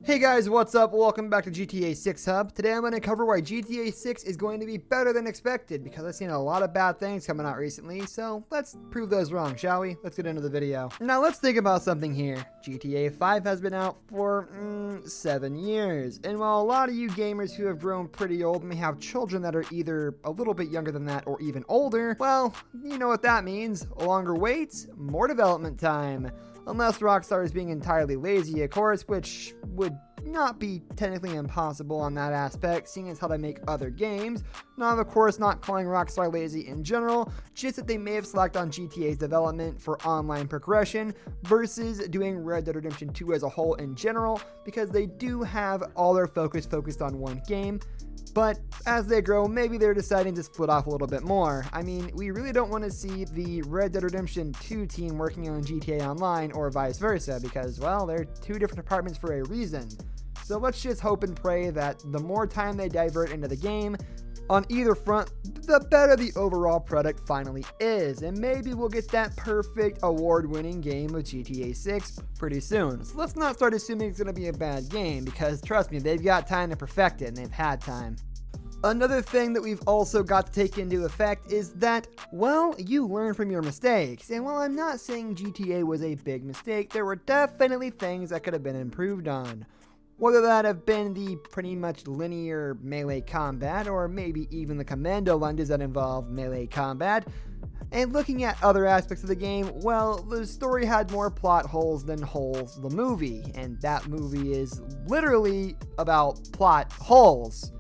Hey guys, what's up? Welcome back to GTA 6 Hub. Today I'm going to cover why GTA 6 is going to be better than expected, because I've seen a lot of bad things coming out recently, so let's prove those wrong, shall we? Let's get into the video. Now let's think about something here. GTA 5 has been out for 7 years, and while a lot of you gamers who have grown pretty old may have children that are either a little bit younger than that or even older, well, you know what that means. Longer waits, more development time. Unless Rockstar is being entirely lazy, of course, which would not be technically impossible on that aspect, seeing as how they make other games. Now, of course, not calling Rockstar lazy in general, just that they may have slacked on GTA's development for online progression versus doing Red Dead Redemption 2 as a whole in general, because they do have all their focus focused on one game. But as they grow, maybe they're deciding to split off a little bit more. I mean, we really don't want to see the Red Dead Redemption 2 team working on GTA Online or vice versa, because, well, they're two different departments for a reason. So let's just hope and pray that the more time they divert into the game on either front, the better the overall product finally is. And maybe we'll get that perfect award-winning game of GTA 6 pretty soon. So let's not start assuming it's going to be a bad game, because trust me, they've got time to perfect it, and they've had time. Another thing that we've also got to take into effect is that, well, you learn from your mistakes. And while I'm not saying GTA was a big mistake, there were definitely things that could have been improved on. Whether that have been the pretty much linear melee combat, or maybe even the commando lunges that involve melee combat. And looking at other aspects of the game, well, the story had more plot holes than holes the movie. And that movie is literally about plot holes.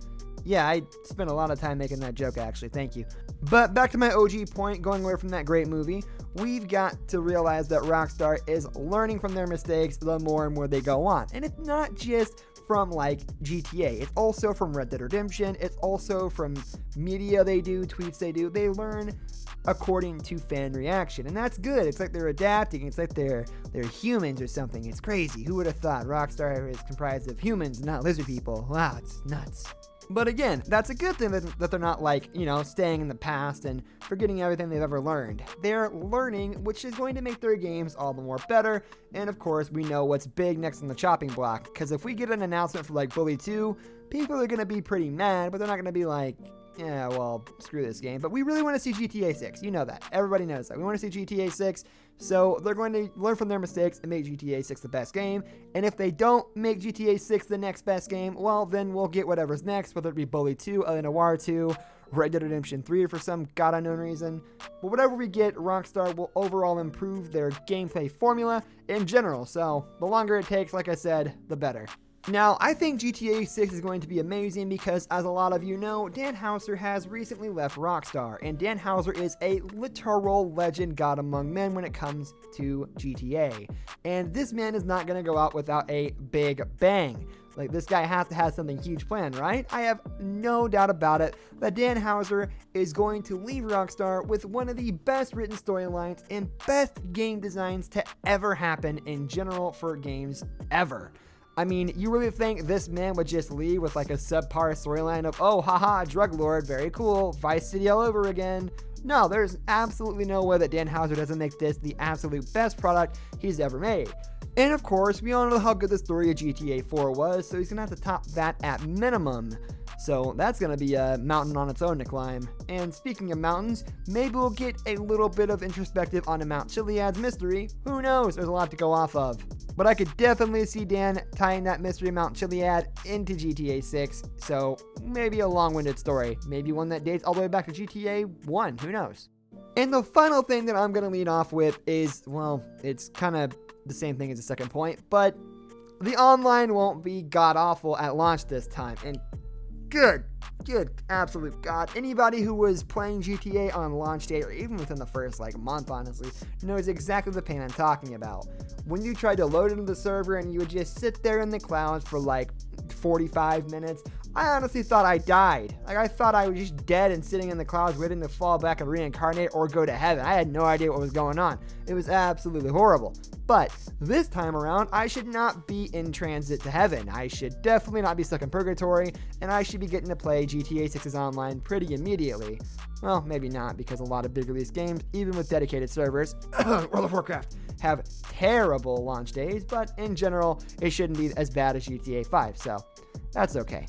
Yeah, I spent a lot of time making that joke, actually. Thank you. But back to my OG point, going away from that great movie, we've got to realize that Rockstar is learning from their mistakes the more and more they go on. And it's not just from, like, GTA. It's also from Red Dead Redemption. It's also from media they do, tweets they do. They learn according to fan reaction. And that's good. It's like they're adapting. It's like they're humans or something. It's crazy. Who would have thought Rockstar is comprised of humans, not lizard people? Wow, it's nuts. But again, that's a good thing that they're not, like, you know, staying in the past and forgetting everything they've ever learned. They're learning, which is going to make their games all the more better. And of course, we know what's big next on the chopping block, because if we get an announcement for, like, Bully 2, people are going to be pretty mad, but they're not going to be like, yeah, well, screw this game. But we really want to see GTA 6. You know that. Everybody knows that. We want to see GTA 6. So they're going to learn from their mistakes and make GTA 6 the best game. And if they don't make GTA 6 the next best game, well, then we'll get whatever's next, whether it be Bully 2, LA Noire 2, Red Dead Redemption 3 for some god unknown reason. But whatever we get, Rockstar will overall improve their gameplay formula in general. So the longer it takes, like I said, the better. Now, I think GTA 6 is going to be amazing because, as a lot of you know, Dan Houser has recently left Rockstar, and Dan Houser is a literal legend god among men when it comes to GTA. And this man is not going to go out without a big bang. Like, this guy has to have something huge planned, right? I have no doubt about it that Dan Houser is going to leave Rockstar with one of the best written storylines and best game designs to ever happen in general for games ever. I mean, you really think this man would just leave with like a subpar storyline of, oh, haha, drug lord, very cool, Vice City all over again? No, there's absolutely no way that Dan Houser doesn't make this the absolute best product he's ever made. And of course, we all know how good the story of GTA 4 was, so he's gonna have to top that at minimum. So that's going to be a mountain on its own to climb. And speaking of mountains, maybe we'll get a little bit of introspective on a Mount Chiliad's mystery. Who knows? There's a lot to go off of. But I could definitely see Dan tying that mystery Mount Chiliad into GTA 6. So maybe a long-winded story. Maybe one that dates all the way back to GTA 1. Who knows? And the final thing that I'm going to lead off with is, well, it's kind of the same thing as the second point, but the online won't be god-awful at launch this time. And good, absolute God. Anybody who was playing GTA on launch day, or even within the first, like, month, honestly, knows exactly the pain I'm talking about. When you tried to load into the server and you would just sit there in the clouds for, like, 45 minutes, I honestly thought I died. Like, I thought I was just dead and sitting in the clouds waiting to fall back and reincarnate or go to heaven. I had no idea what was going on. It was absolutely horrible. But this time around, I should not be in transit to heaven. I should definitely not be stuck in purgatory, and I should be getting to play GTA 6's online pretty immediately. Well, maybe not, because a lot of big release games, even with dedicated servers, World of Warcraft, have terrible launch days, but in general, it shouldn't be as bad as GTA 5, so that's okay.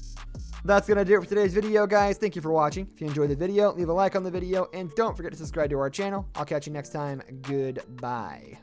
That's going to do it for today's video, guys. Thank you for watching. If you enjoyed the video, leave a like on the video, and don't forget to subscribe to our channel. I'll catch you next time. Goodbye.